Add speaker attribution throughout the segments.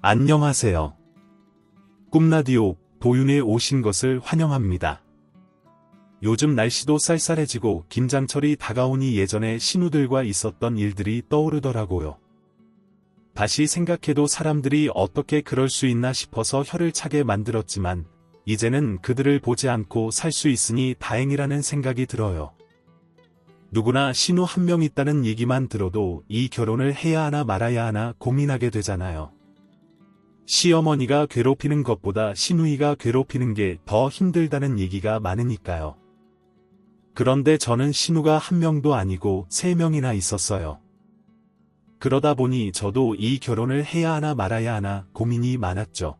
Speaker 1: 안녕하세요. 꿈라디오 도윤에 오신 것을 환영합니다. 요즘 날씨도 쌀쌀해지고 김장철이 다가오니 예전에 신우들과 있었던 일들이 떠오르더라고요. 다시 생각해도 사람들이 어떻게 그럴 수 있나 싶어서 혀를 차게 만들었지만 이제는 그들을 보지 않고 살 수 있으니 다행이라는 생각이 들어요. 누구나 신우 한 명 있다는 얘기만 들어도 이 결혼을 해야 하나 말아야 하나 고민하게 되잖아요. 시어머니가 괴롭히는 것보다 시누이가 괴롭히는 게 더 힘들다는 얘기가 많으니까요. 그런데 저는 시누가 한 명도 아니고 3명이나 있었어요. 그러다 보니 저도 이 결혼을 해야 하나 말아야 하나 고민이 많았죠.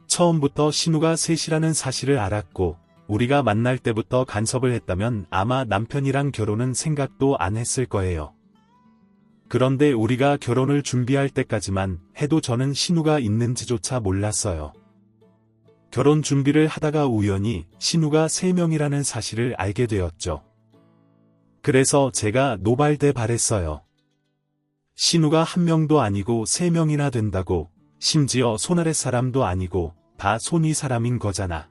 Speaker 1: 처음부터 시누가 셋이라는 사실을 알았고 우리가 만날 때부터 간섭을 했다면 아마 남편이랑 결혼은 생각도 안 했을 거예요. 그런데 우리가 결혼을 준비할 때까지만 해도 저는 신우가 있는지조차 몰랐어요. 결혼 준비를 하다가 우연히 신우가 3명이라는 사실을 알게 되었죠. 그래서 제가 노발대발했어요. 신우가 한 명도 아니고 3명이나 된다고, 심지어 손아래 사람도 아니고 다 손위 사람인 거잖아.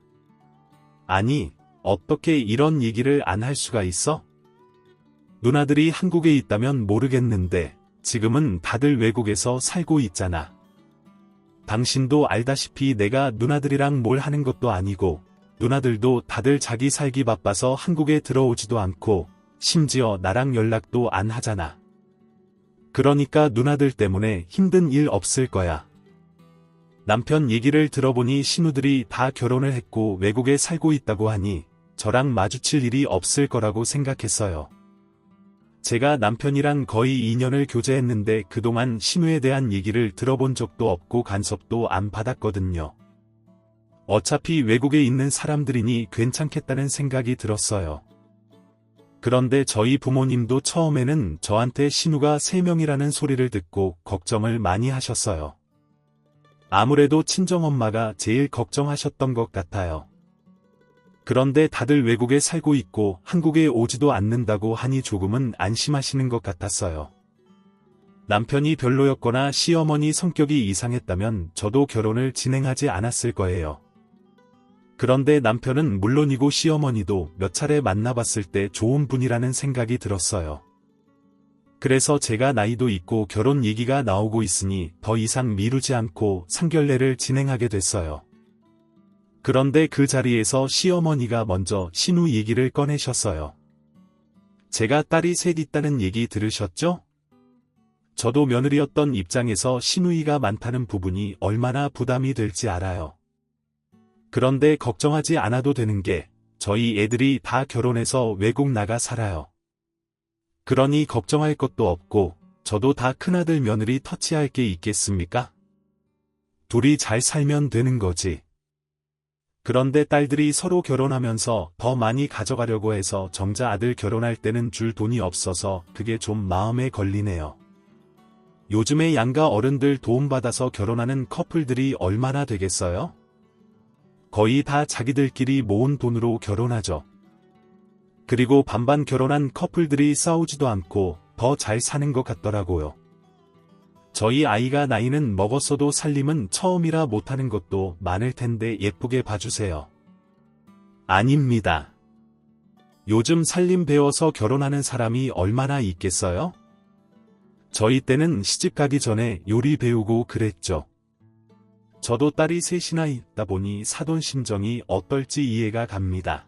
Speaker 1: 아니, 어떻게 이런 얘기를 안 할 수가 있어? 누나들이 한국에 있다면 모르겠는데 지금은 다들 외국에서 살고 있잖아. 당신도 알다시피 내가 누나들이랑 뭘 하는 것도 아니고 누나들도 다들 자기 살기 바빠서 한국에 들어오지도 않고 심지어 나랑 연락도 안 하잖아. 그러니까 누나들 때문에 힘든 일 없을 거야. 남편 얘기를 들어보니 신우들이 다 결혼을 했고 외국에 살고 있다고 하니 저랑 마주칠 일이 없을 거라고 생각했어요. 제가 남편이랑 거의 2년을 교제했는데 그동안 신우에 대한 얘기를 들어본 적도 없고 간섭도 안 받았거든요. 어차피 외국에 있는 사람들이니 괜찮겠다는 생각이 들었어요. 그런데 저희 부모님도 처음에는 저한테 신우가 3명이라는 소리를 듣고 걱정을 많이 하셨어요. 아무래도 친정엄마가 제일 걱정하셨던 것 같아요. 그런데 다들 외국에 살고 있고 한국에 오지도 않는다고 하니 조금은 안심하시는 것 같았어요. 남편이 별로였거나 시어머니 성격이 이상했다면 저도 결혼을 진행하지 않았을 거예요. 그런데 남편은 물론이고 시어머니도 몇 차례 만나봤을 때 좋은 분이라는 생각이 들었어요. 그래서 제가 나이도 있고 결혼 얘기가 나오고 있으니 더 이상 미루지 않고 상견례를 진행하게 됐어요. 그런데 그 자리에서 시어머니가 먼저 신우 얘기를 꺼내셨어요. 제가 딸이 셋 있다는 얘기 들으셨죠? 저도 며느리였던 입장에서 시누이가 많다는 부분이 얼마나 부담이 될지 알아요. 그런데 걱정하지 않아도 되는 게 저희 애들이 다 결혼해서 외국 나가 살아요. 그러니 걱정할 것도 없고 저도 다 큰아들 며느리 터치할 게 있겠습니까? 둘이 잘 살면 되는 거지. 그런데 딸들이 서로 결혼하면서 더 많이 가져가려고 해서 정작 아들 결혼할 때는 줄 돈이 없어서 그게 좀 마음에 걸리네요. 요즘에 양가 어른들 도움받아서 결혼하는 커플들이 얼마나 되겠어요? 거의 다 자기들끼리 모은 돈으로 결혼하죠. 그리고 반반 결혼한 커플들이 싸우지도 않고 더 잘 사는 것 같더라고요. 저희 아이가 나이는 먹었어도 살림은 처음이라 못하는 것도 많을 텐데 예쁘게 봐주세요. 아닙니다. 요즘 살림 배워서 결혼하는 사람이 얼마나 있겠어요? 저희 때는 시집 가기 전에 요리 배우고 그랬죠. 저도 딸이 셋이나 있다 보니 사돈 심정이 어떨지 이해가 갑니다.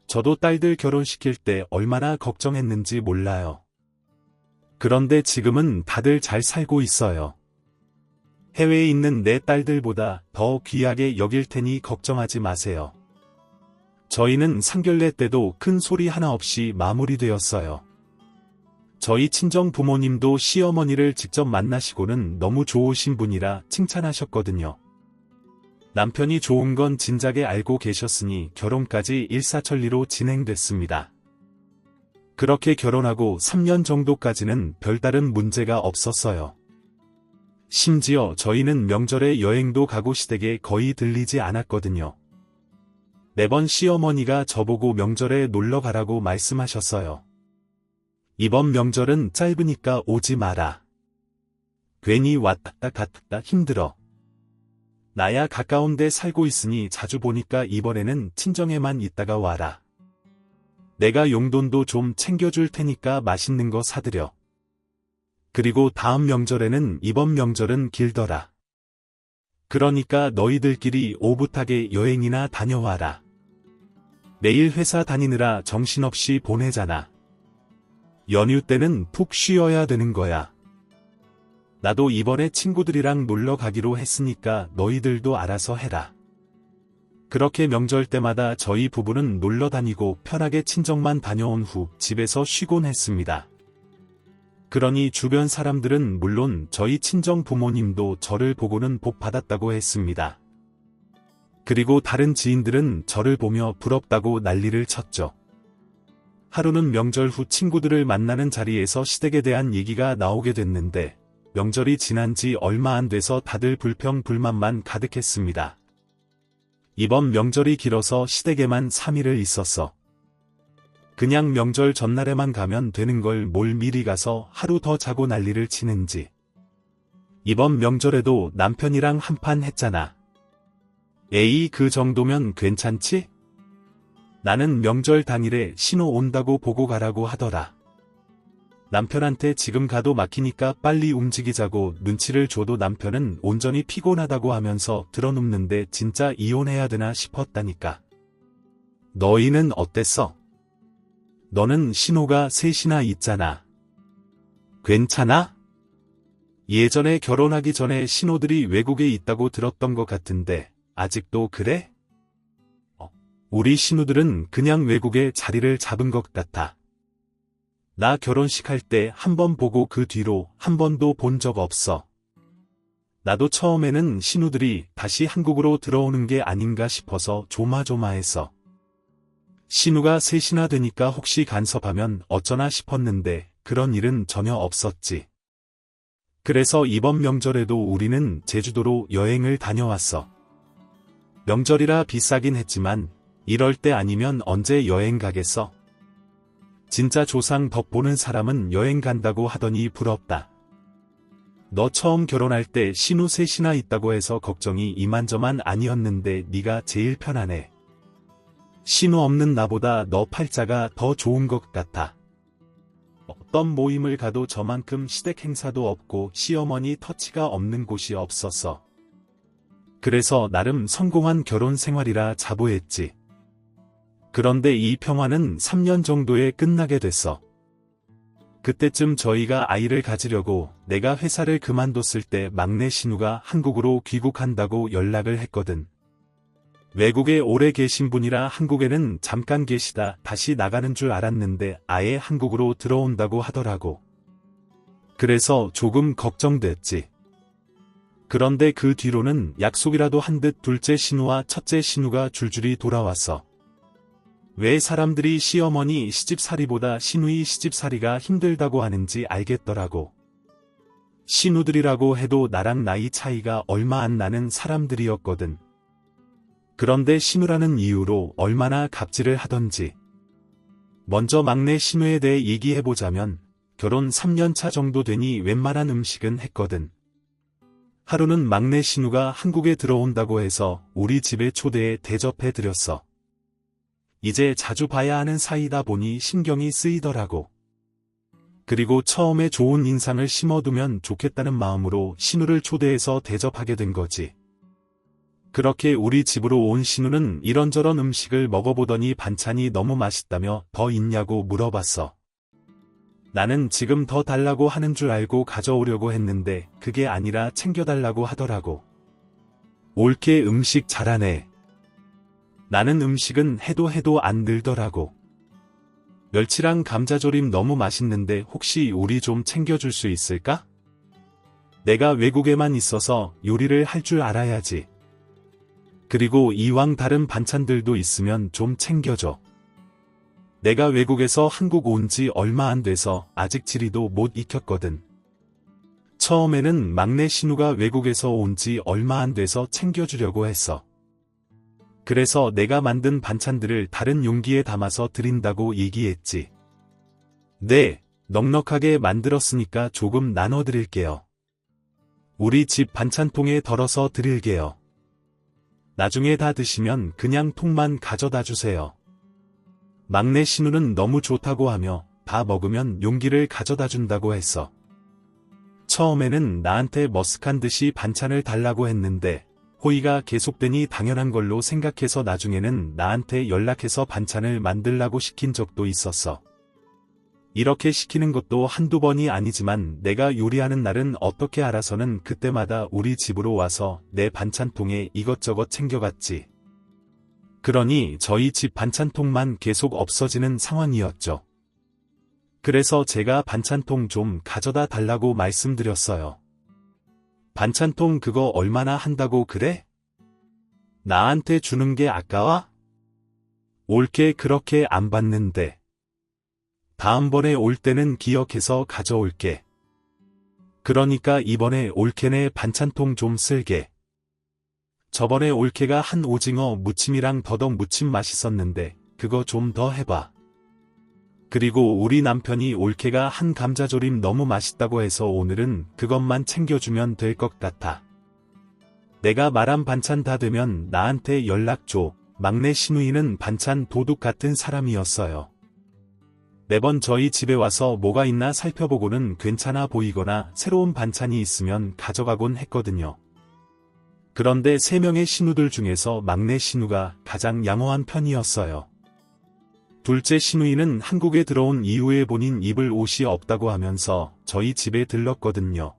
Speaker 1: 저도 딸들 결혼시킬 때 얼마나 걱정했는지 몰라요. 그런데 지금은 다들 잘 살고 있어요. 해외에 있는 내 딸들보다 더 귀하게 여길 테니 걱정하지 마세요. 저희는 상견례 때도 큰 소리 하나 없이 마무리되었어요. 저희 친정 부모님도 시어머니를 직접 만나시고는 너무 좋으신 분이라 칭찬하셨거든요. 남편이 좋은 건 진작에 알고 계셨으니 결혼까지 일사천리로 진행됐습니다. 그렇게 결혼하고 3년 정도까지는 별다른 문제가 없었어요. 심지어 저희는 명절에 여행도 가고 시댁에 거의 들리지 않았거든요. 매번 시어머니가 저보고 명절에 놀러 가라고 말씀하셨어요. 이번 명절은 짧으니까 오지 마라. 괜히 왔다 갔다 힘들어. 나야 가까운 데 살고 있으니 자주 보니까 이번에는 친정에만 있다가 와라. 내가 용돈도 좀 챙겨줄 테니까 맛있는 거 사드려. 그리고 다음 명절에는 이번 명절은 길더라. 그러니까 너희들끼리 오붓하게 여행이나 다녀와라. 매일 회사 다니느라 정신없이 보내잖아. 연휴 때는 푹 쉬어야 되는 거야. 나도 이번에 친구들이랑 놀러 가기로 했으니까 너희들도 알아서 해라. 그렇게 명절 때마다 저희 부부는 놀러 다니고 편하게 친정만 다녀온 후 집에서 쉬곤 했습니다. 그러니 주변 사람들은 물론 저희 친정 부모님도 저를 보고는 복 받았다고 했습니다. 그리고 다른 지인들은 저를 보며 부럽다고 난리를 쳤죠. 하루는 명절 후 친구들을 만나는 자리에서 시댁에 대한 얘기가 나오게 됐는데 명절이 지난 지 얼마 안 돼서 다들 불평불만만 가득했습니다. 이번 명절이 길어서 시댁에만 3일을 있었어. 그냥 명절 전날에만 가면 되는 걸 뭘 미리 가서 하루 더 자고 난리를 치는지. 이번 명절에도 남편이랑 한판 했잖아. 에이, 그 정도면 괜찮지? 나는 명절 당일에 신호 온다고 보고 가라고 하더라. 남편한테 지금 가도 막히니까 빨리 움직이자고 눈치를 줘도 남편은 온전히 피곤하다고 하면서 드러눕는데 진짜 이혼해야 되나 싶었다니까. 너희는 어땠어? 너는 신호가 셋이나 있잖아. 괜찮아? 예전에 결혼하기 전에 신호들이 외국에 있다고 들었던 것 같은데 아직도 그래? 우리 신우들은 그냥 외국에 자리를 잡은 것 같아. 나 결혼식 할 때 한 번 보고 그 뒤로 한 번도 본 적 없어. 나도 처음에는 신우들이 다시 한국으로 들어오는 게 아닌가 싶어서 조마조마했어. 신우가 셋이나 되니까 혹시 간섭하면 어쩌나 싶었는데 그런 일은 전혀 없었지. 그래서 이번 명절에도 우리는 제주도로 여행을 다녀왔어. 명절이라 비싸긴 했지만 이럴 때 아니면 언제 여행 가겠어? 진짜 조상 덕 보는 사람은 여행 간다고 하더니 부럽다. 너 처음 결혼할 때 신우 셋이나 있다고 해서 걱정이 이만저만 아니었는데 네가 제일 편하네. 신우 없는 나보다 너 팔자가 더 좋은 것 같아. 어떤 모임을 가도 저만큼 시댁 행사도 없고 시어머니 터치가 없는 곳이 없었어. 그래서 나름 성공한 결혼 생활이라 자부했지. 그런데 이 평화는 3년 정도에 끝나게 됐어. 그때쯤 저희가 아이를 가지려고 내가 회사를 그만뒀을 때 막내 신우가 한국으로 귀국한다고 연락을 했거든. 외국에 오래 계신 분이라 한국에는 잠깐 계시다 다시 나가는 줄 알았는데 아예 한국으로 들어온다고 하더라고. 그래서 조금 걱정됐지. 그런데 그 뒤로는 약속이라도 한 듯 둘째 신우와 첫째 신우가 줄줄이 돌아왔어. 왜 사람들이 시어머니 시집살이보다 시누이 시집살이가 힘들다고 하는지 알겠더라고. 신우들이라고 해도 나랑 나이 차이가 얼마 안 나는 사람들이었거든. 그런데 신우라는 이유로 얼마나 갑질을 하던지. 먼저 막내 신우에 대해 얘기해보자면 결혼 3년 차 정도 되니 웬만한 음식은 했거든. 하루는 막내 신우가 한국에 들어온다고 해서 우리 집에 초대해 대접해드렸어. 이제 자주 봐야 하는 사이다 보니 신경이 쓰이더라고. 그리고 처음에 좋은 인상을 심어두면 좋겠다는 마음으로 신우를 초대해서 대접하게 된 거지. 그렇게 우리 집으로 온 신우는 이런저런 음식을 먹어보더니 반찬이 너무 맛있다며 더 있냐고 물어봤어. 나는 지금 더 달라고 하는 줄 알고 가져오려고 했는데 그게 아니라 챙겨달라고 하더라고. 옳게 음식 잘하네. 나는 음식은 해도 안 늘더라고. 멸치랑 감자조림 너무 맛있는데 혹시 우리 좀 챙겨줄 수 있을까? 내가 외국에만 있어서 요리를 할 줄 알아야지. 그리고 이왕 다른 반찬들도 있으면 좀 챙겨줘. 내가 외국에서 한국 온 지 얼마 안 돼서 아직 지리도 못 익혔거든. 처음에는 막내 신우가 외국에서 온 지 얼마 안 돼서 챙겨주려고 했어. 그래서 내가 만든 반찬들을 다른 용기에 담아서 드린다고 얘기했지. 네, 넉넉하게 만들었으니까 조금 나눠드릴게요. 우리 집 반찬통에 덜어서 드릴게요. 나중에 다 드시면 그냥 통만 가져다 주세요. 막내 신우는 너무 좋다고 하며 다 먹으면 용기를 가져다 준다고 했어. 처음에는 나한테 머쓱한 듯이 반찬을 달라고 했는데 호의가 계속되니 당연한 걸로 생각해서 나중에는 나한테 연락해서 반찬을 만들라고 시킨 적도 있었어. 이렇게 시키는 것도 한두 번이 아니지만 내가 요리하는 날은 어떻게 알아서는 그때마다 우리 집으로 와서 내 반찬통에 이것저것 챙겨갔지. 그러니 저희 집 반찬통만 계속 없어지는 상황이었죠. 그래서 제가 반찬통 좀 가져다 달라고 말씀드렸어요. 반찬통 그거 얼마나 한다고 그래? 나한테 주는 게 아까워? 올게 그렇게 안 받는데. 다음번에 올 때는 기억해서 가져올게. 그러니까 이번에 올케네 반찬통 좀 쓸게. 저번에 올케가 한 오징어 무침이랑 더덕 무침 맛있었는데 그거 좀 더 해봐. 그리고 우리 남편이 올케가 한 감자조림 너무 맛있다고 해서 오늘은 그것만 챙겨주면 될 것 같아. 내가 말한 반찬 다 되면 나한테 연락 줘. 막내 신우이는 반찬 도둑 같은 사람이었어요. 매번 저희 집에 와서 뭐가 있나 살펴보고는 괜찮아 보이거나 새로운 반찬이 있으면 가져가곤 했거든요. 그런데 3명의 신우들 중에서 막내 신우가 가장 양호한 편이었어요. 둘째 신우이는 한국에 들어온 이후에 본인 입을 옷이 없다고 하면서 저희 집에 들렀거든요.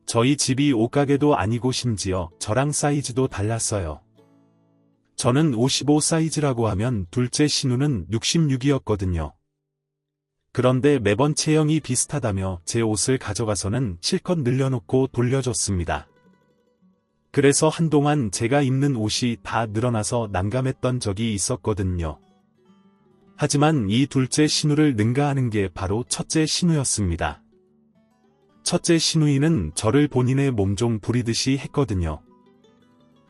Speaker 1: 저희 집이 옷가게도 아니고 심지어 저랑 사이즈도 달랐어요. 저는 55 사이즈라고 하면 둘째 신우는 66이었거든요. 그런데 매번 체형이 비슷하다며 제 옷을 가져가서는 실컷 늘려놓고 돌려줬습니다. 그래서 한동안 제가 입는 옷이 다 늘어나서 난감했던 적이 있었거든요. 하지만 이 둘째 신우를 능가하는 게 바로 첫째 신우였습니다. 첫째 신우이는 저를 본인의 몸종 부리듯이 했거든요.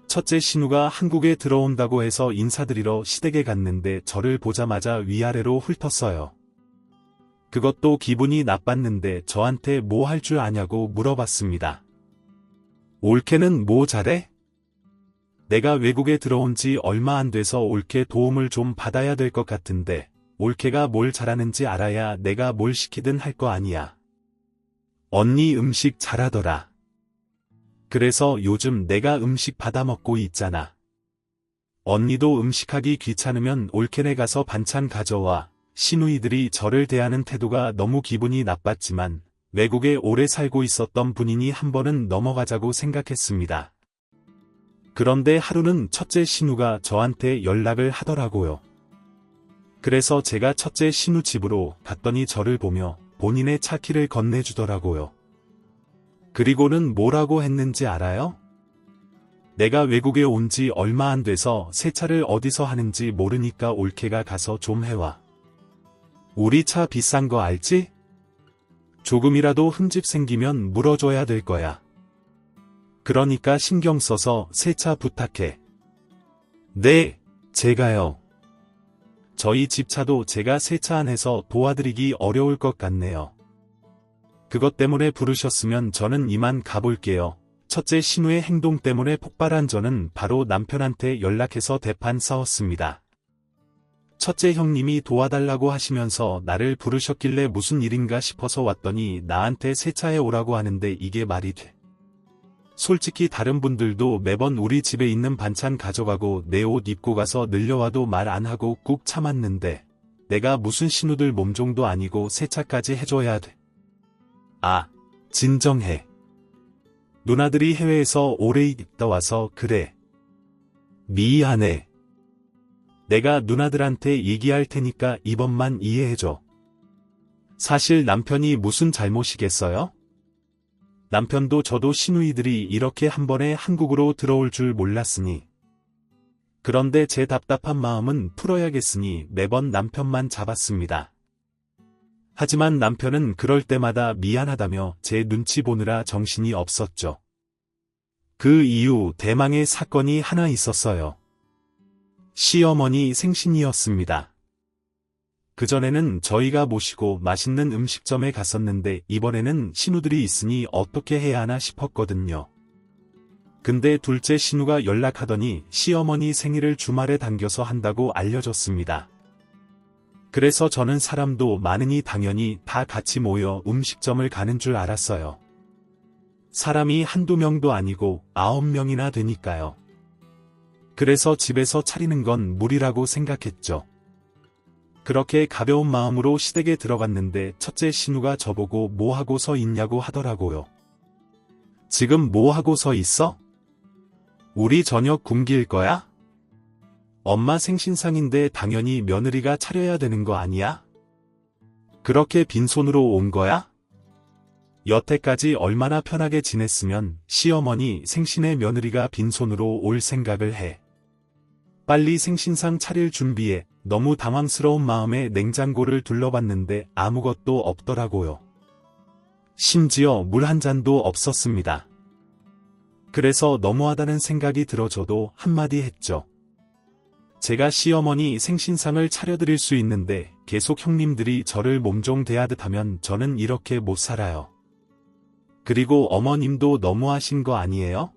Speaker 1: 첫째 신우가 한국에 들어온다고 해서 인사드리러 시댁에 갔는데 저를 보자마자 위아래로 훑었어요. 그것도 기분이 나빴는데 저한테 뭐 할 줄 아냐고 물어봤습니다. 올케는 뭐 잘해? 내가 외국에 들어온 지 얼마 안 돼서 올케 도움을 좀 받아야 될 것 같은데 올케가 뭘 잘하는지 알아야 내가 뭘 시키든 할 거 아니야. 언니 음식 잘하더라. 그래서 요즘 내가 음식 받아 먹고 있잖아. 언니도 음식하기 귀찮으면 올케네 가서 반찬 가져와. 신우이들이 저를 대하는 태도가 너무 기분이 나빴지만 외국에 오래 살고 있었던 분이니 한 번은 넘어가자고 생각했습니다. 그런데 하루는 첫째 신우가 저한테 연락을 하더라고요. 그래서 제가 첫째 신우 집으로 갔더니 저를 보며 본인의 차 키를 건네주더라고요. 그리고는 뭐라고 했는지 알아요? 내가 외국에 온 지 얼마 안 돼서 세차를 어디서 하는지 모르니까 올케가 가서 좀 해와. 우리 차 비싼 거 알지? 조금이라도 흠집 생기면 물어줘야 될 거야. 그러니까 신경 써서 세차 부탁해. 네, 제가요. 저희 집 차도 제가 세차 안 해서 도와드리기 어려울 것 같네요. 그것 때문에 부르셨으면 저는 이만 가볼게요. 첫째 신우의 행동 때문에 폭발한 저는 바로 남편한테 연락해서 대판 싸웠습니다. 첫째 형님이 도와달라고 하시면서 나를 부르셨길래 무슨 일인가 싶어서 왔더니 나한테 세차해 오라고 하는데 이게 말이 돼. 솔직히 다른 분들도 매번 우리 집에 있는 반찬 가져가고 내 옷 입고 가서 늘려와도 말 안 하고 꾹 참았는데 내가 무슨 신우들 몸종도 아니고 세차까지 해줘야 돼. 아, 진정해. 누나들이 해외에서 오래 있다 와서 그래. 미안해. 내가 누나들한테 얘기할 테니까 이번만 이해해줘. 사실 남편이 무슨 잘못이겠어요? 남편도 저도 시누이들이 이렇게 한 번에 한국으로 들어올 줄 몰랐으니. 그런데 제 답답한 마음은 풀어야겠으니 매번 남편만 잡았습니다. 하지만 남편은 그럴 때마다 미안하다며 제 눈치 보느라 정신이 없었죠. 그 이후 대망의 사건이 하나 있었어요. 시어머니 생신이었습니다. 그전에는 저희가 모시고 맛있는 음식점에 갔었는데 이번에는 신우들이 있으니 어떻게 해야 하나 싶었거든요. 근데 둘째 신우가 연락하더니 시어머니 생일을 주말에 당겨서 한다고 알려줬습니다. 그래서 저는 사람도 많으니 당연히 다 같이 모여 음식점을 가는 줄 알았어요. 사람이 한두 명도 아니고 9명이나 되니까요. 그래서 집에서 차리는 건 무리라고 생각했죠. 그렇게 가벼운 마음으로 시댁에 들어갔는데 첫째 신우가 저보고 뭐 하고 서 있냐고 하더라고요. 지금 뭐 하고 서 있어? 우리 저녁 굶길 거야? 엄마 생신상인데 당연히 며느리가 차려야 되는 거 아니야? 그렇게 빈손으로 온 거야? 여태까지 얼마나 편하게 지냈으면 시어머니 생신에 며느리가 빈손으로 올 생각을 해. 빨리 생신상 차릴 준비해. 너무 당황스러운 마음에 냉장고를 둘러봤는데 아무것도 없더라고요. 심지어 물 한 잔도 없었습니다. 그래서 너무하다는 생각이 들어 저도 한마디 했죠. 제가 시어머니 생신상을 차려드릴 수 있는데 계속 형님들이 저를 몸종 대하듯 하면 저는 이렇게 못 살아요. 그리고 어머님도 너무하신 거 아니에요?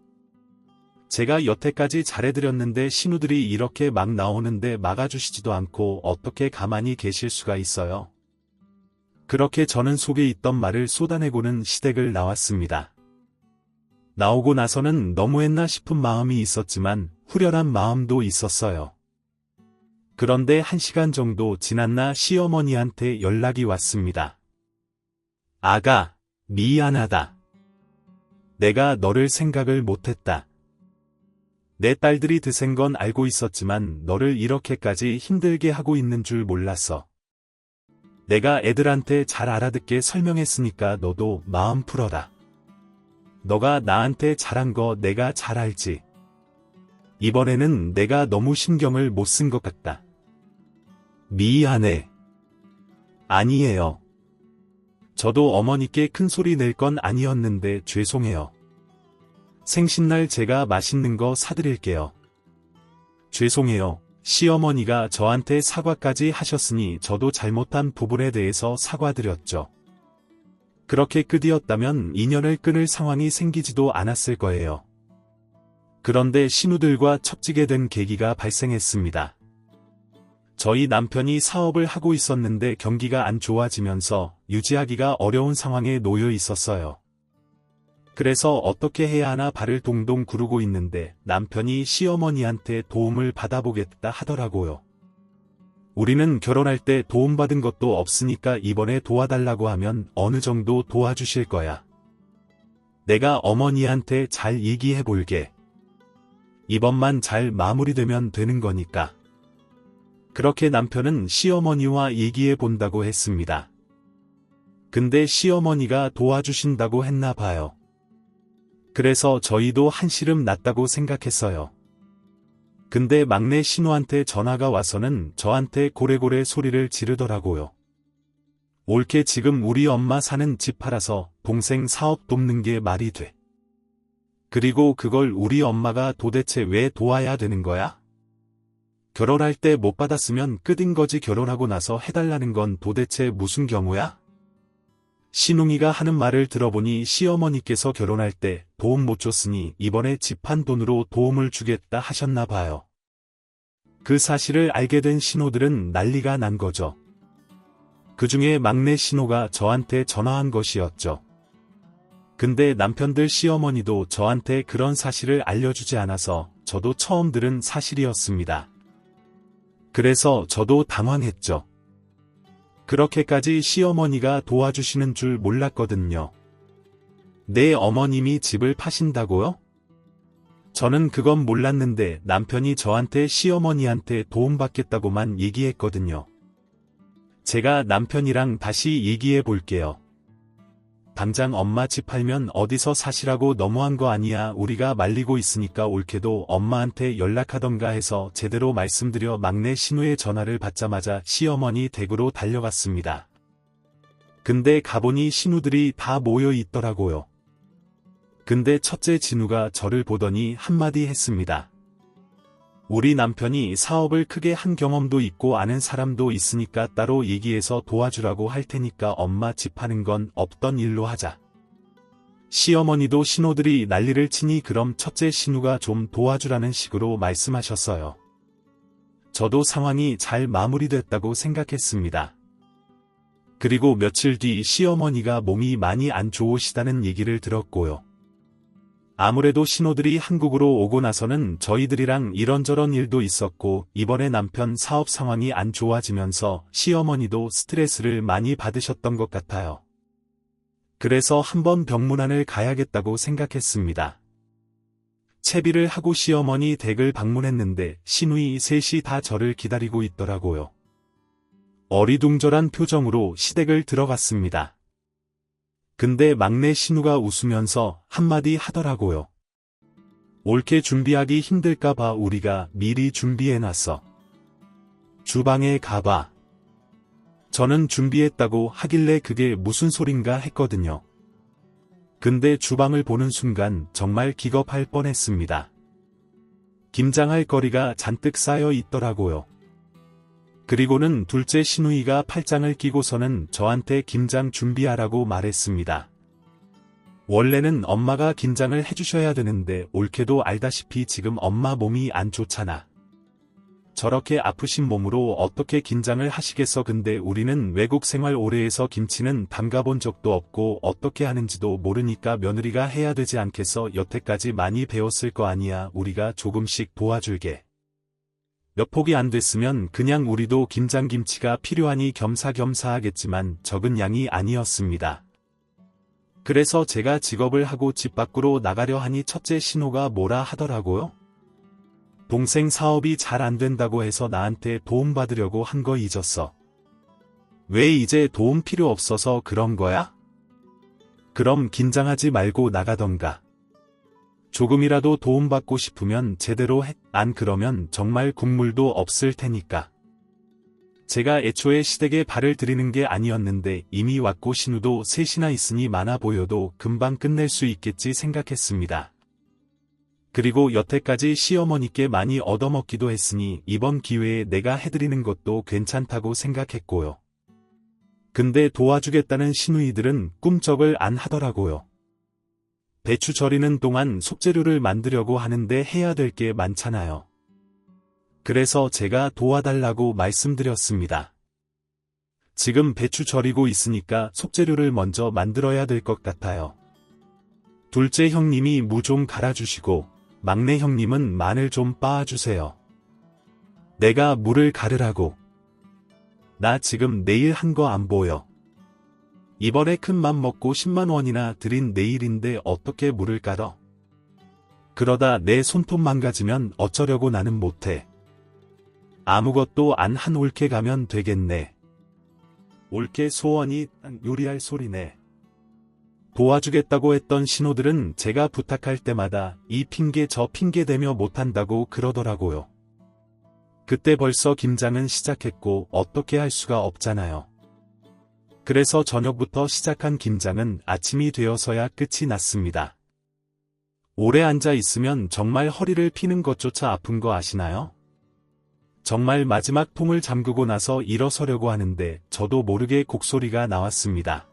Speaker 1: 제가 여태까지 잘해드렸는데 신우들이 이렇게 막 나오는데 막아주시지도 않고 어떻게 가만히 계실 수가 있어요? 그렇게 저는 속에 있던 말을 쏟아내고는 시댁을 나왔습니다. 나오고 나서는 너무했나 싶은 마음이 있었지만 후련한 마음도 있었어요. 그런데 1시간 정도 지났나 시어머니한테 연락이 왔습니다. 아가, 미안하다. 내가 너를 생각을 못했다. 내 딸들이 드센 건 알고 있었지만 너를 이렇게까지 힘들게 하고 있는 줄 몰랐어. 내가 애들한테 잘 알아듣게 설명했으니까 너도 마음 풀어라. 너가 나한테 잘한 거 내가 잘 알지. 이번에는 내가 너무 신경을 못 쓴 것 같다. 미안해. 아니에요. 저도 어머니께 큰 소리 낼 건 아니었는데 죄송해요. 생신날 제가 맛있는 거 사드릴게요. 죄송해요. 시어머니가 저한테 사과까지 하셨으니 저도 잘못한 부분에 대해서 사과드렸죠. 그렇게 끝이었다면 인연을 끊을 상황이 생기지도 않았을 거예요. 그런데 신우들과 첩지게 된 계기가 발생했습니다. 저희 남편이 사업을 하고 있었는데 경기가 안 좋아지면서 유지하기가 어려운 상황에 놓여 있었어요. 그래서 어떻게 해야 하나 발을 동동 구르고 있는데 남편이 시어머니한테 도움을 받아보겠다 하더라고요. 우리는 결혼할 때 도움받은 것도 없으니까 이번에 도와달라고 하면 어느 정도 도와주실 거야. 내가 어머니한테 잘 얘기해 볼게. 이번만 잘 마무리되면 되는 거니까. 그렇게 남편은 시어머니와 얘기해 본다고 했습니다. 근데 시어머니가 도와주신다고 했나 봐요. 그래서 저희도 한시름 났다고 생각했어요. 근데 막내 신우한테 전화가 와서는 저한테 고래고래 소리를 지르더라고요. 올케 지금 우리 엄마 사는 집 팔아서 동생 사업 돕는 게 말이 돼. 그리고 그걸 우리 엄마가 도대체 왜 도와야 되는 거야? 결혼할 때 못 받았으면 끝인 거지 결혼하고 나서 해달라는 건 도대체 무슨 경우야? 신웅이가 하는 말을 들어보니 시어머니께서 결혼할 때 도움 못 줬으니 이번에 집 판 돈으로 도움을 주겠다 하셨나 봐요. 그 사실을 알게 된 신호들은 난리가 난 거죠. 그중에 막내 신호가 저한테 전화한 것이었죠. 근데 남편들 시어머니도 저한테 그런 사실을 알려주지 않아서 저도 처음 들은 사실이었습니다. 그래서 저도 당황했죠. 그렇게까지 시어머니가 도와주시는 줄 몰랐거든요. 내 어머님이 집을 파신다고요? 저는 그건 몰랐는데 남편이 저한테 시어머니한테 도움받겠다고만 얘기했거든요. 제가 남편이랑 다시 얘기해 볼게요. 당장 엄마 집 팔면 어디서 사시라고 너무한 거 아니야. 우리가 말리고 있으니까 올케도 엄마한테 연락하던가 해서 제대로 말씀드려 막내 신우의 전화를 받자마자 시어머니 댁으로 달려갔습니다. 근데 가보니 신우들이 다 모여 있더라고요. 근데 첫째 진우가 저를 보더니 한마디 했습니다. 우리 남편이 사업을 크게 한 경험도 있고 아는 사람도 있으니까 따로 얘기해서 도와주라고 할 테니까 엄마 집 하는 건 없던 일로 하자. 시어머니도 신우들이 난리를 치니 그럼 첫째 신우가 좀 도와주라는 식으로 말씀하셨어요. 저도 상황이 잘 마무리됐다고 생각했습니다. 그리고 며칠 뒤 시어머니가 몸이 많이 안 좋으시다는 얘기를 들었고요. 아무래도 신우들이 한국으로 오고 나서는 저희들이랑 이런저런 일도 있었고 이번에 남편 사업 상황이 안 좋아지면서 시어머니도 스트레스를 많이 받으셨던 것 같아요. 그래서 한번 병문안을 가야겠다고 생각했습니다. 채비를 하고 시어머니 댁을 방문했는데 시누이 셋이 다 저를 기다리고 있더라고요. 어리둥절한 표정으로 시댁을 들어갔습니다. 근데 막내 신우가 웃으면서 한마디 하더라고요. 옳게 준비하기 힘들까봐 우리가 미리 준비해놨어. 주방에 가봐. 저는 준비했다고 하길래 그게 무슨 소린가 했거든요. 근데 주방을 보는 순간 정말 기겁할 뻔했습니다. 김장할 거리가 잔뜩 쌓여 있더라고요. 그리고는 둘째 시누이가 팔짱을 끼고서는 저한테 김장 준비하라고 말했습니다. 원래는 엄마가 김장을 해주셔야 되는데 올케도 알다시피 지금 엄마 몸이 안 좋잖아. 저렇게 아프신 몸으로 어떻게 김장을 하시겠어. 근데 우리는 외국 생활 오래 해서 김치는 담가본 적도 없고 어떻게 하는지도 모르니까 며느리가 해야 되지 않겠어. 여태까지 많이 배웠을 거 아니야. 우리가 조금씩 도와줄게. 몇 폭이 안 됐으면 그냥 우리도 김장김치가 필요하니 겸사겸사 하겠지만 적은 양이 아니었습니다. 그래서 제가 직업을 하고 집 밖으로 나가려 하니 첫째 신호가 뭐라 하더라고요. 동생 사업이 잘 안 된다고 해서 나한테 도움받으려고 한 거 잊었어. 왜 이제 도움 필요 없어서 그런 거야? 그럼 긴장하지 말고 나가던가. 조금이라도 도움받고 싶으면 제대로 해. 안 그러면 정말 국물도 없을 테니까. 제가 애초에 시댁에 발을 들이는 게 아니었는데 이미 왔고 신우도 셋이나 있으니 많아 보여도 금방 끝낼 수 있겠지 생각했습니다. 그리고 여태까지 시어머니께 많이 얻어먹기도 했으니 이번 기회에 내가 해드리는 것도 괜찮다고 생각했고요. 근데 도와주겠다는 시누이들은 꿈쩍을 안 하더라고요. 배추 절이는 동안 속재료를 만들려고 하는데 해야 될 게 많잖아요. 그래서 제가 도와달라고 말씀드렸습니다. 지금 배추 절이고 있으니까 속재료를 먼저 만들어야 될 것 같아요. 둘째 형님이 무 좀 갈아주시고 막내 형님은 마늘 좀 빻아주세요. 내가 무를 갈으라고. 나 지금 네일 한 거 안 보여. 이번에 큰 맘 먹고 10만 원이나 들인 네일인데 어떻게 물을 깔어? 그러다 내 손톱 망가지면 어쩌려고. 나는 못해. 아무것도 안 한 올케 가면 되겠네. 올케 소원이 요리할 소리네. 도와주겠다고 했던 신호들은 제가 부탁할 때마다 이 핑계 저 핑계 대며 못한다고 그러더라고요. 그때 벌써 김장은 시작했고 어떻게 할 수가 없잖아요. 그래서 저녁부터 시작한 김장은 아침이 되어서야 끝이 났습니다. 오래 앉아 있으면 정말 허리를 피는 것조차 아픈 거 아시나요? 정말 마지막 통을 잠그고 나서 일어서려고 하는데 저도 모르게 곡소리가 나왔습니다.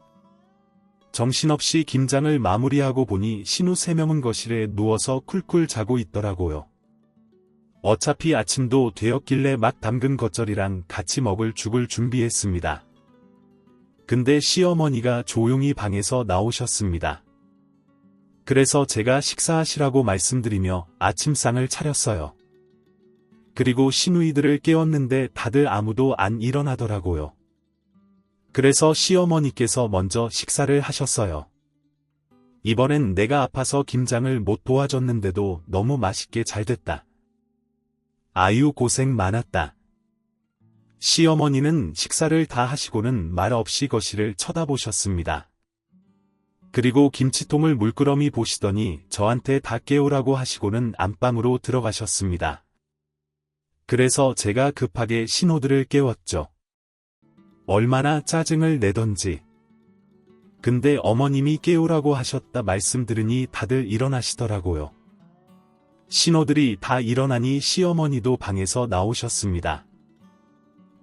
Speaker 1: 정신없이 김장을 마무리하고 보니 신우 3명은 거실에 누워서 쿨쿨 자고 있더라고요. 어차피 아침도 되었길래 막 담근 겉절이랑 같이 먹을 죽을 준비했습니다. 근데 시어머니가 조용히 방에서 나오셨습니다. 그래서 제가 식사하시라고 말씀드리며 아침상을 차렸어요. 그리고 시누이들을 깨웠는데 다들 아무도 안 일어나더라고요. 그래서 시어머니께서 먼저 식사를 하셨어요. 이번엔 내가 아파서 김장을 못 도와줬는데도 너무 맛있게 잘 됐다. 아유 고생 많았다. 시어머니는 식사를 다 하시고는 말 없이 거실을 쳐다보셨습니다. 그리고 김치통을 물끄러미 보시더니 저한테 다 깨우라고 하시고는 안방으로 들어가셨습니다. 그래서 제가 급하게 신호들을 깨웠죠. 얼마나 짜증을 내던지. 근데 어머님이 깨우라고 하셨다 말씀 들으니 다들 일어나시더라고요. 신호들이 다 일어나니 시어머니도 방에서 나오셨습니다.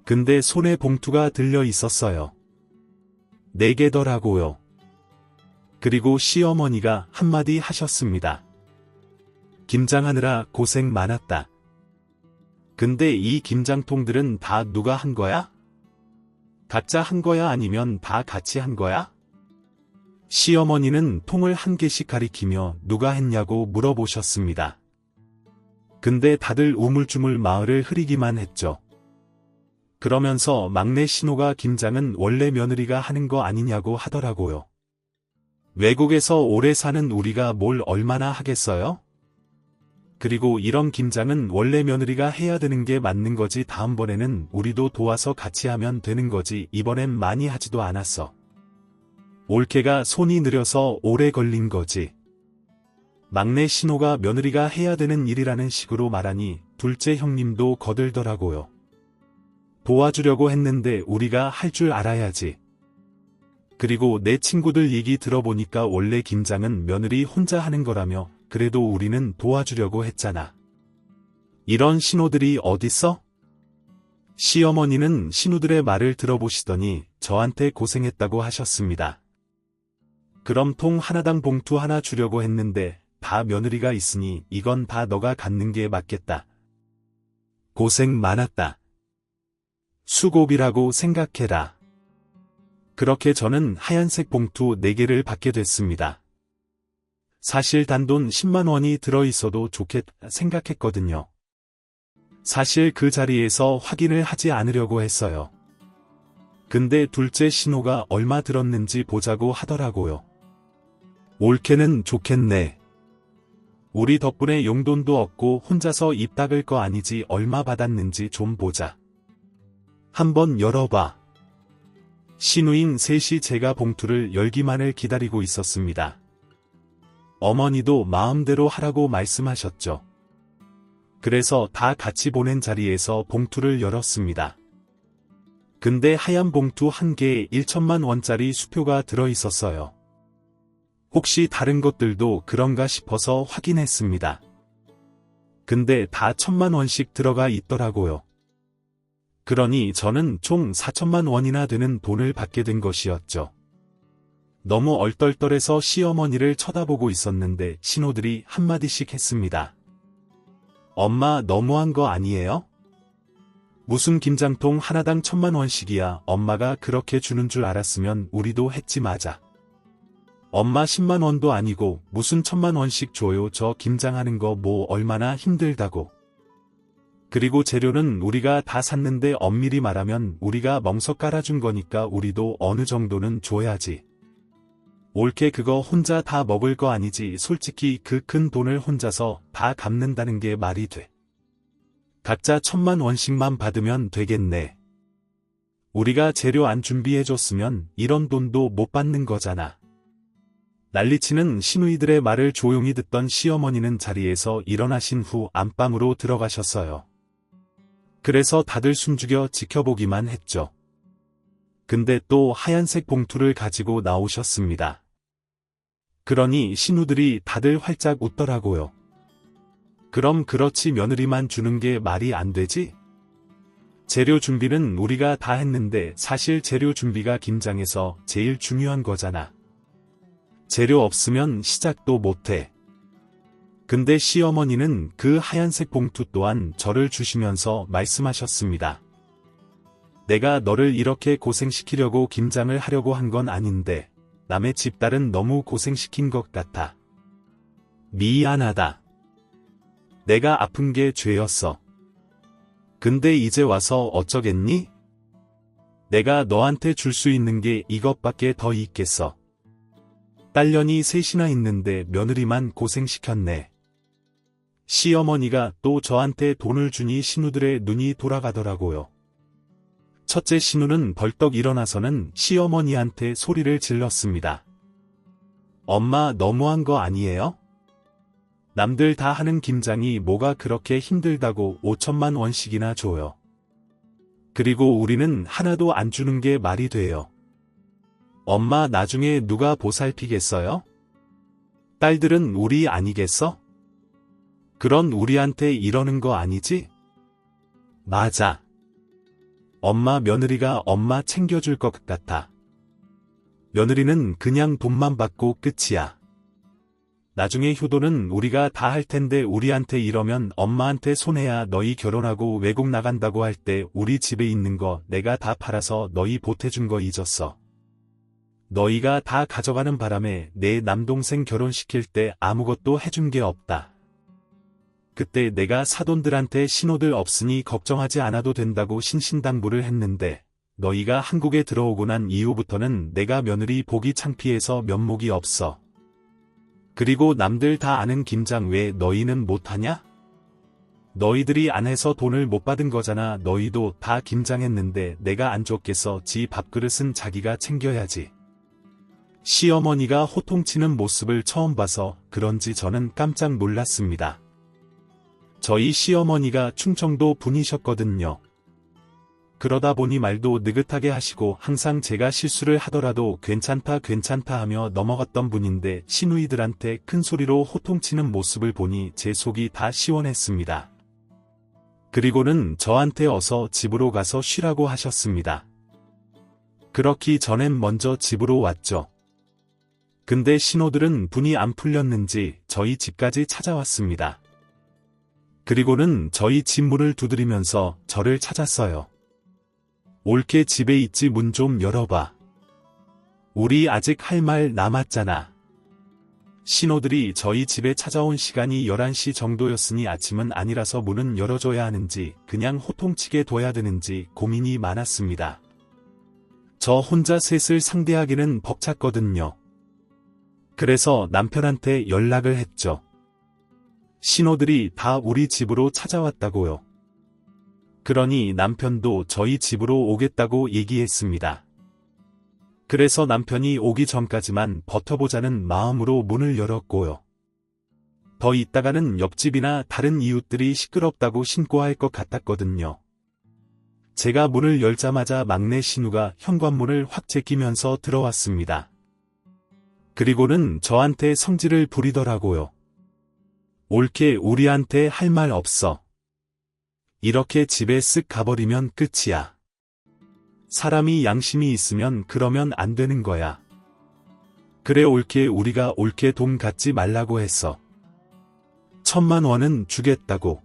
Speaker 1: 근데 손에 봉투가 들려 있었어요. 4개더라고요. 그리고 시어머니가 한마디 하셨습니다. 김장하느라 고생 많았다. 근데 이 김장통들은 다 누가 한 거야? 각자 한 거야 아니면 다 같이 한 거야? 시어머니는 통을 한 개씩 가리키며 누가 했냐고 물어보셨습니다. 근데 다들 우물쭈물 마을을 흐리기만 했죠. 그러면서 막내 신호가 김장은 원래 며느리가 하는 거 아니냐고 하더라고요. 외국에서 오래 사는 우리가 뭘 얼마나 하겠어요? 그리고 이런 김장은 원래 며느리가 해야 되는 게 맞는 거지 다음번에는 우리도 도와서 같이 하면 되는 거지 이번엔 많이 하지도 않았어. 올케가 손이 느려서 오래 걸린 거지. 막내 신호가 며느리가 해야 되는 일이라는 식으로 말하니 둘째 형님도 거들더라고요. 도와주려고 했는데 우리가 할 줄 알아야지. 그리고 내 친구들 얘기 들어보니까 원래 김장은 며느리 혼자 하는 거라며 그래도 우리는 도와주려고 했잖아. 이런 신호들이 어딨어? 시어머니는 신우들의 말을 들어보시더니 저한테 고생했다고 하셨습니다. 그럼 통 하나당 봉투 하나 주려고 했는데 다 며느리가 있으니 이건 다 너가 갖는 게 맞겠다. 고생 많았다. 수고비라고 생각해라. 그렇게 저는 하얀색 봉투 4개를 받게 됐습니다. 사실 단돈 10만 원이 들어있어도 좋겠다 생각했거든요. 사실 그 자리에서 확인을 하지 않으려고 했어요. 근데 둘째 신호가 얼마 들었는지 보자고 하더라고요. 올케는 좋겠네. 우리 덕분에 용돈도 없고 혼자서 입 닦을 거 아니지 얼마 받았는지 좀 보자. 한번 열어봐. 신우인 셋이 제가 봉투를 열기만을 기다리고 있었습니다. 어머니도 마음대로 하라고 말씀하셨죠. 그래서 다 같이 보낸 자리에서 봉투를 열었습니다. 근데 하얀 봉투 한 개에 1천만 원짜리 수표가 들어있었어요. 혹시 다른 것들도 그런가 싶어서 확인했습니다. 근데 다 1천만 원씩 들어가 있더라고요. 그러니 저는 총 4천만 원이나 되는 돈을 받게 된 것이었죠. 너무 얼떨떨해서 시어머니를 쳐다보고 있었는데 신호들이 한마디씩 했습니다. 엄마 너무한 거 아니에요? 무슨 김장통 하나당 1천만 원씩이야. 엄마가 그렇게 주는 줄 알았으면 우리도 했지 마자. 엄마 10만 원도 아니고 무슨 1천만 원씩 줘요. 저 김장하는 거 뭐 얼마나 힘들다고. 그리고 재료는 우리가 다 샀는데 엄밀히 말하면 우리가 멍석 깔아준 거니까 우리도 어느 정도는 줘야지. 올케 그거 혼자 다 먹을 거 아니지. 솔직히 그 큰 돈을 혼자서 다 갚는다는 게 말이 돼. 각자 1천만 원씩만 받으면 되겠네. 우리가 재료 안 준비해줬으면 이런 돈도 못 받는 거잖아. 난리치는 시누이들의 말을 조용히 듣던 시어머니는 자리에서 일어나신 후 안방으로 들어가셨어요. 그래서 다들 숨죽여 지켜보기만 했죠. 근데 또 하얀색 봉투를 가지고 나오셨습니다. 그러니 신우들이 다들 활짝 웃더라고요. 그럼 그렇지 며느리만 주는 게 말이 안 되지? 재료 준비는 우리가 다 했는데 사실 재료 준비가 김장에서 제일 중요한 거잖아. 재료 없으면 시작도 못해. 근데 시어머니는 그 하얀색 봉투 또한 저를 주시면서 말씀하셨습니다. 내가 너를 이렇게 고생시키려고 김장을 하려고 한 건 아닌데 남의 집딸은 너무 고생시킨 것 같아. 미안하다. 내가 아픈 게 죄였어. 근데 이제 와서 어쩌겠니? 내가 너한테 줄 수 있는 게 이것밖에 더 있겠어. 딸년이 셋이나 있는데 며느리만 고생시켰네. 시어머니가 또 저한테 돈을 주니 신우들의 눈이 돌아가더라고요. 첫째 신우는 벌떡 일어나서는 시어머니한테 소리를 질렀습니다. 엄마 너무한 거 아니에요? 남들 다 하는 김장이 뭐가 그렇게 힘들다고 5천만 원씩이나 줘요. 그리고 우리는 하나도 안 주는 게 말이 돼요. 엄마 나중에 누가 보살피겠어요? 딸들은 우리 아니겠어? 그런 우리한테 이러는 거 아니지? 맞아. 엄마 며느리가 엄마 챙겨줄 것 같아. 며느리는 그냥 돈만 받고 끝이야. 나중에 효도는 우리가 다 할 텐데 우리한테 이러면 엄마한테 손해야. 너희 결혼하고 외국 나간다고 할 때 우리 집에 있는 거 내가 다 팔아서 너희 보태준 거 잊었어. 너희가 다 가져가는 바람에 내 남동생 결혼시킬 때 아무것도 해준 게 없다. 그때 내가 사돈들한테 신호들 없으니 걱정하지 않아도 된다고 신신당부를 했는데 너희가 한국에 들어오고 난 이후부터는 내가 며느리 보기 창피해서 면목이 없어. 그리고 남들 다 아는 김장 왜 너희는 못하냐? 너희들이 안 해서 돈을 못 받은 거잖아. 너희도 다 김장했는데 내가 안 줬겠어. 지 밥그릇은 자기가 챙겨야지. 시어머니가 호통치는 모습을 처음 봐서 그런지 저는 깜짝 놀랐습니다. 저희 시어머니가 충청도 분이셨거든요. 그러다 보니 말도 느긋하게 하시고 항상 제가 실수를 하더라도 괜찮다 괜찮다 하며 넘어갔던 분인데 시누이들한테 큰 소리로 호통치는 모습을 보니 제 속이 다 시원했습니다. 그리고는 저한테 어서 집으로 가서 쉬라고 하셨습니다. 그렇기 전엔 먼저 집으로 왔죠. 근데 신호들은 분이 안 풀렸는지 저희 집까지 찾아왔습니다. 그리고는 저희 집 문을 두드리면서 저를 찾았어요. 올케 집에 있지 문 좀 열어봐. 우리 아직 할 말 남았잖아. 신호들이 저희 집에 찾아온 시간이 11시 정도였으니 아침은 아니라서 문은 열어줘야 하는지 그냥 호통치게 둬야 되는지 고민이 많았습니다. 저 혼자 셋을 상대하기는 벅찼거든요. 그래서 남편한테 연락을 했죠. 신호들이 다 우리 집으로 찾아왔다고요. 그러니 남편도 저희 집으로 오겠다고 얘기했습니다. 그래서 남편이 오기 전까지만 버텨보자는 마음으로 문을 열었고요. 더 있다가는 옆집이나 다른 이웃들이 시끄럽다고 신고할 것 같았거든요. 제가 문을 열자마자 막내 신우가 현관문을 확 제끼면서 들어왔습니다. 그리고는 저한테 성질을 부리더라고요. 올케 우리한테 할 말 없어. 이렇게 집에 쓱 가버리면 끝이야. 사람이 양심이 있으면 그러면 안 되는 거야. 그래 올케 우리가 올케 돈 갖지 말라고 했어. 1000만 원은 주겠다고.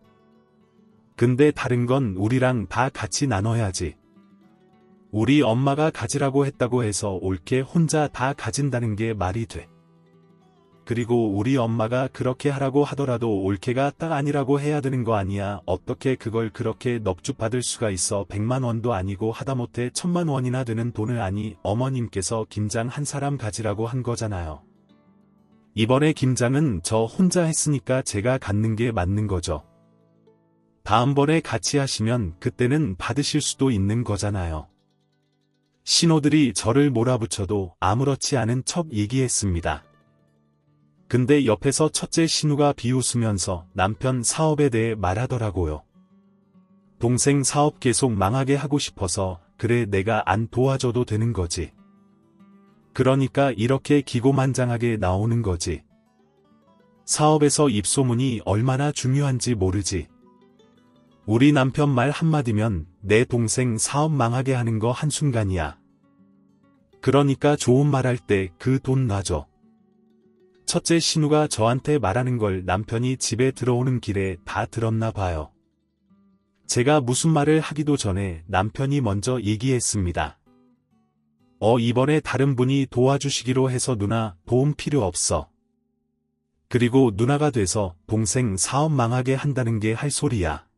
Speaker 1: 근데 다른 건 우리랑 다 같이 나눠야지. 우리 엄마가 가지라고 했다고 해서 올케 혼자 다 가진다는 게 말이 돼. 그리고 우리 엄마가 그렇게 하라고 하더라도 올케가 딱 아니라고 해야 되는 거 아니야. 어떻게 그걸 그렇게 넙죽받을 수가 있어. 100만 원도 아니고 하다못해 1000만 원이나 되는 돈을. 아니 어머님께서 김장 한 사람 가지라고 한 거잖아요. 이번에 김장은 저 혼자 했으니까 제가 갖는 게 맞는 거죠. 다음번에 같이 하시면 그때는 받으실 수도 있는 거잖아요. 신호들이 저를 몰아붙여도 아무렇지 않은 척 얘기했습니다. 근데 옆에서 첫째 신우가 비웃으면서 남편 사업에 대해 말하더라고요. 동생 사업 계속 망하게 하고 싶어서 그래 내가 안 도와줘도 되는 거지. 그러니까 이렇게 기고만장하게 나오는 거지. 사업에서 입소문이 얼마나 중요한지 모르지. 우리 남편 말 한마디면 내 동생 사업 망하게 하는 거 한순간이야. 그러니까 좋은 말 할 때 그 돈 놔줘. 첫째 신우가 저한테 말하는 걸 남편이 집에 들어오는 길에 다 들었나 봐요. 제가 무슨 말을 하기도 전에 남편이 먼저 얘기했습니다. 이번에 다른 분이 도와주시기로 해서 누나 도움 필요 없어. 그리고 누나가 돼서 동생 사업 망하게 한다는 게 할 소리야.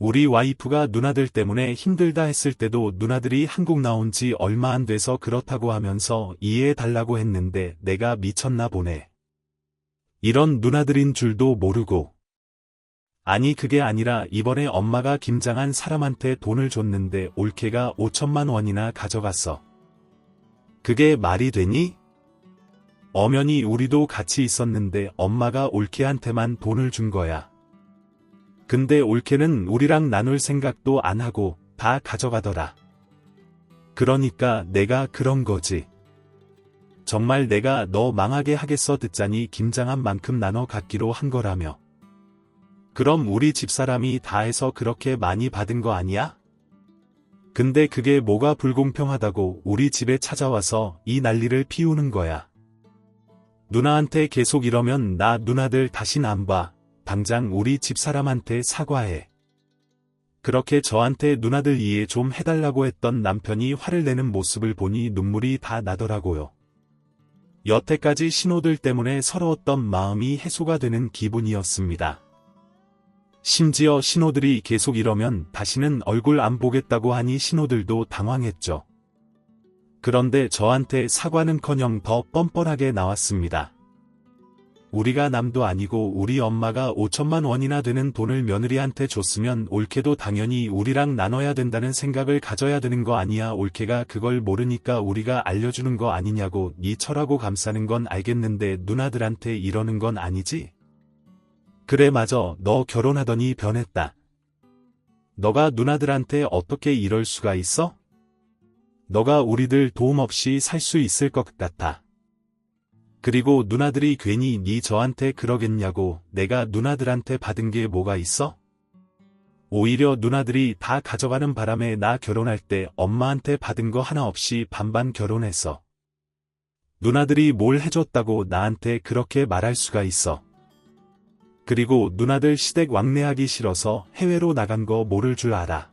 Speaker 1: 우리 와이프가 누나들 때문에 힘들다 했을 때도 누나들이 한국 나온 지 얼마 안 돼서 그렇다고 하면서 이해해달라고 했는데 내가 미쳤나 보네. 이런 누나들인 줄도 모르고. 아니 그게 아니라 이번에 엄마가 김장한 사람한테 돈을 줬는데 올케가 5천만 원이나 가져갔어. 그게 말이 되니? 엄연히 우리도 같이 있었는데 엄마가 올케한테만 돈을 준 거야. 근데 올케는 우리랑 나눌 생각도 안 하고 다 가져가더라. 그러니까 내가 그런 거지. 정말 내가 너 망하게 하겠어 듣자니 김장한 만큼 나눠 갖기로 한 거라며. 그럼 우리 집사람이 다 해서 그렇게 많이 받은 거 아니야? 근데 그게 뭐가 불공평하다고 우리 집에 찾아와서 이 난리를 피우는 거야. 누나한테 계속 이러면 나 누나들 다신 안 봐. 당장 우리 집사람한테 사과해. 그렇게 저한테 누나들 이해 좀 해달라고 했던 남편이 화를 내는 모습을 보니 눈물이 다 나더라고요. 여태까지 신호들 때문에 서러웠던 마음이 해소가 되는 기분이었습니다. 심지어 신호들이 계속 이러면 다시는 얼굴 안 보겠다고 하니 신호들도 당황했죠. 그런데 저한테 사과는커녕 더 뻔뻔하게 나왔습니다. 우리가 남도 아니고 우리 엄마가 5천만 원이나 되는 돈을 며느리한테 줬으면 올케도 당연히 우리랑 나눠야 된다는 생각을 가져야 되는 거 아니야. 올케가 그걸 모르니까 우리가 알려주는 거 아니냐고. 네 철하고 감싸는 건 알겠는데 누나들한테 이러는 건 아니지? 그래 맞아. 너 결혼하더니 변했다. 너가 누나들한테 어떻게 이럴 수가 있어? 너가 우리들 도움 없이 살 수 있을 것 같아. 그리고 누나들이 괜히 네 저한테 그러겠냐고. 내가 누나들한테 받은 게 뭐가 있어? 오히려 누나들이 다 가져가는 바람에 나 결혼할 때 엄마한테 받은 거 하나 없이 반반 결혼했어. 누나들이 뭘 해줬다고 나한테 그렇게 말할 수가 있어. 그리고 누나들 시댁 왕래하기 싫어서 해외로 나간 거 모를 줄 알아.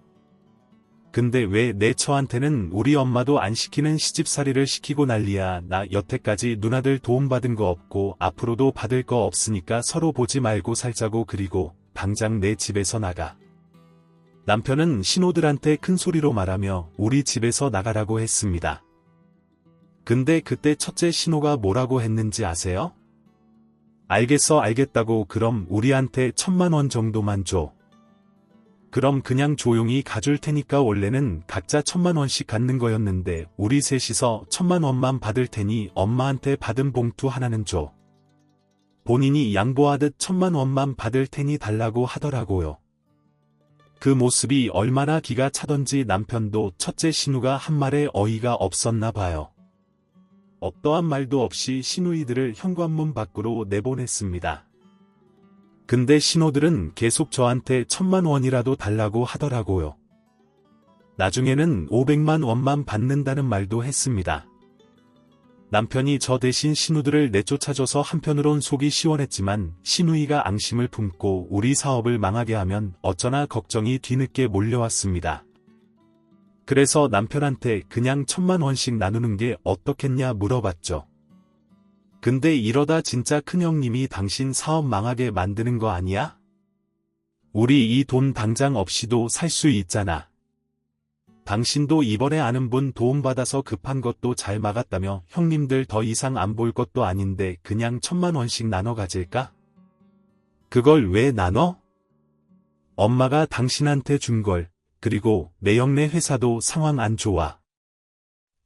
Speaker 1: 근데 왜 내 처한테는 우리 엄마도 안 시키는 시집살이를 시키고 난리야. 나 여태까지 누나들 도움받은 거 없고 앞으로도 받을 거 없으니까 서로 보지 말고 살자고. 그리고 당장 내 집에서 나가. 남편은 신호들한테 큰 소리로 말하며 우리 집에서 나가라고 했습니다. 근데 그때 첫째 신호가 뭐라고 했는지 아세요? 알겠어 알겠다고. 그럼 우리한테 1,000만 원 정도만 줘. 그럼 그냥 조용히 가줄 테니까. 원래는 각자 1,000만 원씩 갖는 거였는데 우리 셋이서 1,000만 원만 받을 테니 엄마한테 받은 봉투 하나는 줘. 본인이 양보하듯 1,000만 원만 받을 테니 달라고 하더라고요. 그 모습이 얼마나 기가 차던지 남편도 첫째 신우가 한 말에 어이가 없었나 봐요. 어떠한 말도 없이 시누이들을 현관문 밖으로 내보냈습니다. 근데 신호들은 계속 저한테 1,000만 원이라도 달라고 하더라고요. 나중에는 500만 원만 받는다는 말도 했습니다. 남편이 저 대신 신우들을 내쫓아줘서 한편으론 속이 시원했지만 시누이가 앙심을 품고 우리 사업을 망하게 하면 어쩌나 걱정이 뒤늦게 몰려왔습니다. 그래서 남편한테 그냥 1,000만 원씩 나누는 게 어떻겠냐 물어봤죠. 근데 이러다 진짜 큰형님이 당신 사업 망하게 만드는 거 아니야? 우리 이 돈 당장 없이도 살 수 있잖아. 당신도 이번에 아는 분 도움받아서 급한 것도 잘 막았다며. 형님들 더 이상 안 볼 것도 아닌데 그냥 1,000만 원씩 나눠 가질까? 그걸 왜 나눠? 엄마가 당신한테 준 걸. 그리고 내 형네 회사도 상황 안 좋아.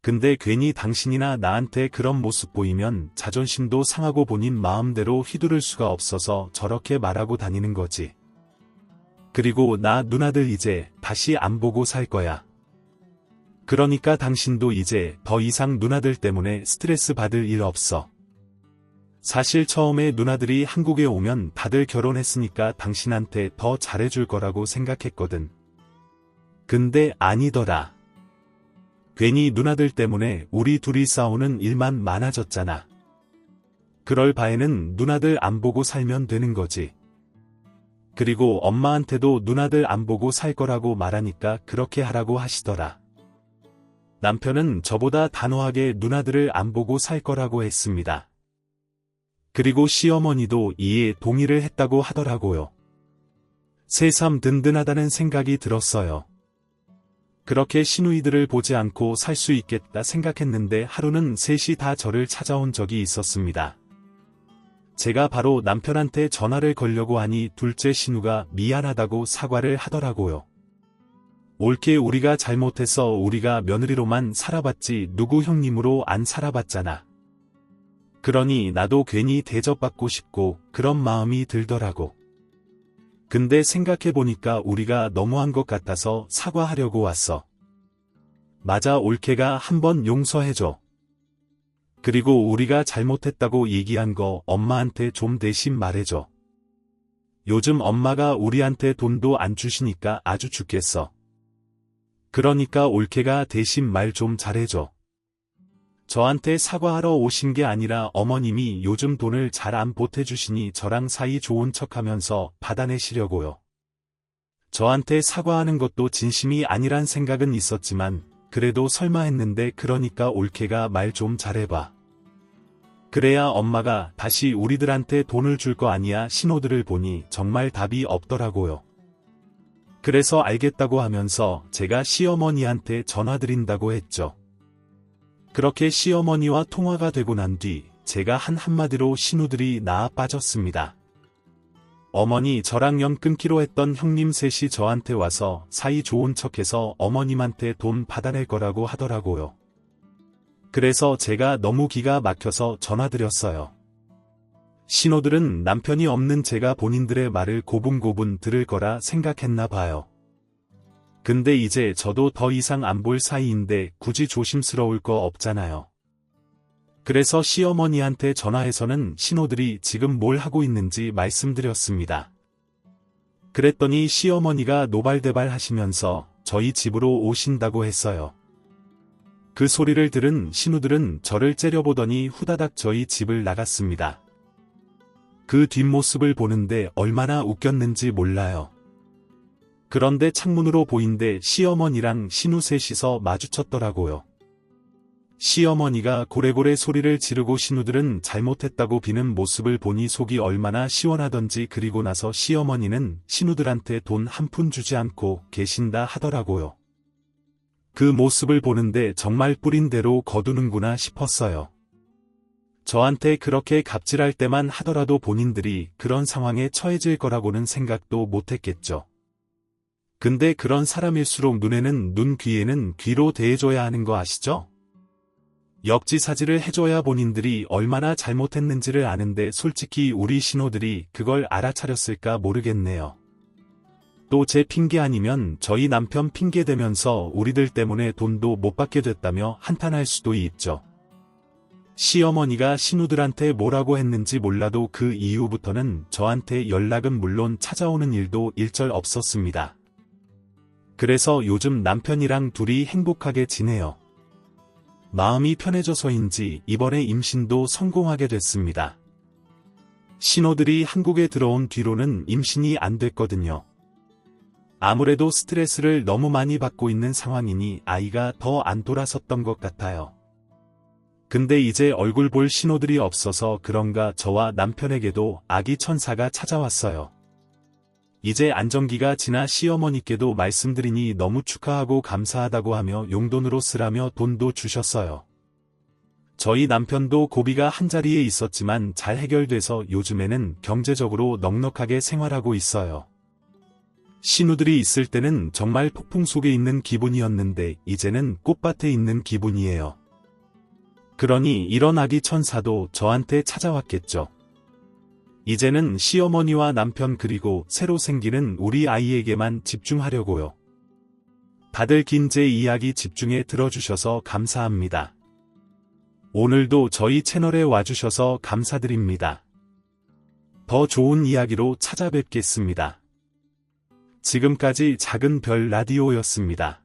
Speaker 1: 근데 괜히 당신이나 나한테 그런 모습 보이면 자존심도 상하고 본인 마음대로 휘두를 수가 없어서 저렇게 말하고 다니는 거지. 그리고 나 누나들 이제 다시 안 보고 살 거야. 그러니까 당신도 이제 더 이상 누나들 때문에 스트레스 받을 일 없어. 사실 처음에 누나들이 한국에 오면 다들 결혼했으니까 당신한테 더 잘해줄 거라고 생각했거든. 근데 아니더라. 괜히 누나들 때문에 우리 둘이 싸우는 일만 많아졌잖아. 그럴 바에는 누나들 안 보고 살면 되는 거지. 그리고 엄마한테도 누나들 안 보고 살 거라고 말하니까 그렇게 하라고 하시더라. 남편은 저보다 단호하게 누나들을 안 보고 살 거라고 했습니다. 그리고 시어머니도 이에 동의를 했다고 하더라고요. 새삼 든든하다는 생각이 들었어요. 그렇게 시누이들을 보지 않고 살 수 있겠다 생각했는데 하루는 셋이 다 저를 찾아온 적이 있었습니다. 제가 바로 남편한테 전화를 걸려고 하니 둘째 신우가 미안하다고 사과를 하더라고요. 올케 우리가 잘못해서 우리가 며느리로만 살아봤지 누구 형님으로 안 살아봤잖아. 그러니 나도 괜히 대접받고 싶고 그런 마음이 들더라고. 근데 생각해보니까 우리가 너무한 것 같아서 사과하려고 왔어. 맞아 올케가 한번 용서해줘. 그리고 우리가 잘못했다고 얘기한 거 엄마한테 좀 대신 말해줘. 요즘 엄마가 우리한테 돈도 안 주시니까 아주 죽겠어. 그러니까 올케가 대신 말 좀 잘해줘. 저한테 사과하러 오신 게 아니라 어머님이 요즘 돈을 잘 안 보태주시니 저랑 사이 좋은 척하면서 받아내시려고요. 저한테 사과하는 것도 진심이 아니란 생각은 있었지만 그래도 설마 했는데 그러니까 올케가 말 좀 잘해봐. 그래야 엄마가 다시 우리들한테 돈을 줄 거 아니야. 신호들을 보니 정말 답이 없더라고요. 그래서 알겠다고 하면서 제가 시어머니한테 전화드린다고 했죠. 그렇게 시어머니와 통화가 되고 난 뒤 제가 한 한마디로 신우들이 나아 빠졌습니다. 어머니 저랑 연 끊기로 했던 형님 셋이 저한테 와서 사이 좋은 척해서 어머님한테 돈 받아낼 거라고 하더라고요. 그래서 제가 너무 기가 막혀서 전화드렸어요. 신호들은 남편이 없는 제가 본인들의 말을 고분고분 들을 거라 생각했나 봐요. 근데 이제 저도 더 이상 안 볼 사이인데 굳이 조심스러울 거 없잖아요. 그래서 시어머니한테 전화해서는 신호들이 지금 뭘 하고 있는지 말씀드렸습니다. 그랬더니 시어머니가 노발대발 하시면서 저희 집으로 오신다고 했어요. 그 소리를 들은 신우들은 저를 째려보더니 후다닥 저희 집을 나갔습니다. 그 뒷모습을 보는데 얼마나 웃겼는지 몰라요. 그런데 창문으로 보인데 시어머니랑 신우 셋이서 마주쳤더라고요. 시어머니가 고래고래 소리를 지르고 신우들은 잘못했다고 비는 모습을 보니 속이 얼마나 시원하던지 그리고 나서 시어머니는 신우들한테 돈 한 푼 주지 않고 계신다 하더라고요. 그 모습을 보는데 정말 뿌린 대로 거두는구나 싶었어요. 저한테 그렇게 갑질할 때만 하더라도 본인들이 그런 상황에 처해질 거라고는 생각도 못했겠죠. 근데 그런 사람일수록 눈에는 눈 귀에는 귀로 대해줘야 하는 거 아시죠? 역지사지를 해줘야 본인들이 얼마나 잘못했는지를 아는데 솔직히 우리 신호들이 그걸 알아차렸을까 모르겠네요. 또 제 핑계 아니면 저희 남편 핑계 대면서 우리들 때문에 돈도 못 받게 됐다며 한탄할 수도 있죠. 시어머니가 신우들한테 뭐라고 했는지 몰라도 그 이후부터는 저한테 연락은 물론 찾아오는 일도 일절 없었습니다. 그래서 요즘 남편이랑 둘이 행복하게 지내요. 마음이 편해져서인지 이번에 임신도 성공하게 됐습니다. 신호들이 한국에 들어온 뒤로는 임신이 안 됐거든요. 아무래도 스트레스를 너무 많이 받고 있는 상황이니 아이가 더 안 돌아섰던 것 같아요. 근데 이제 얼굴 볼 신호들이 없어서 그런가 저와 남편에게도 아기 천사가 찾아왔어요. 이제 안정기가 지나 시어머니께도 말씀드리니 너무 축하하고 감사하다고 하며 용돈으로 쓰라며 돈도 주셨어요. 저희 남편도 고비가 한자리에 있었지만 잘 해결돼서 요즘에는 경제적으로 넉넉하게 생활하고 있어요. 신우들이 있을 때는 정말 폭풍 속에 있는 기분이었는데 이제는 꽃밭에 있는 기분이에요. 그러니 이런 아기 천사도 저한테 찾아왔겠죠. 이제는 시어머니와 남편 그리고 새로 생기는 우리 아이에게만 집중하려고요. 다들 긴 제 이야기 집중해 들어주셔서 감사합니다. 오늘도 저희 채널에 와주셔서 감사드립니다. 더 좋은 이야기로 찾아뵙겠습니다. 지금까지 작은 별 라디오였습니다.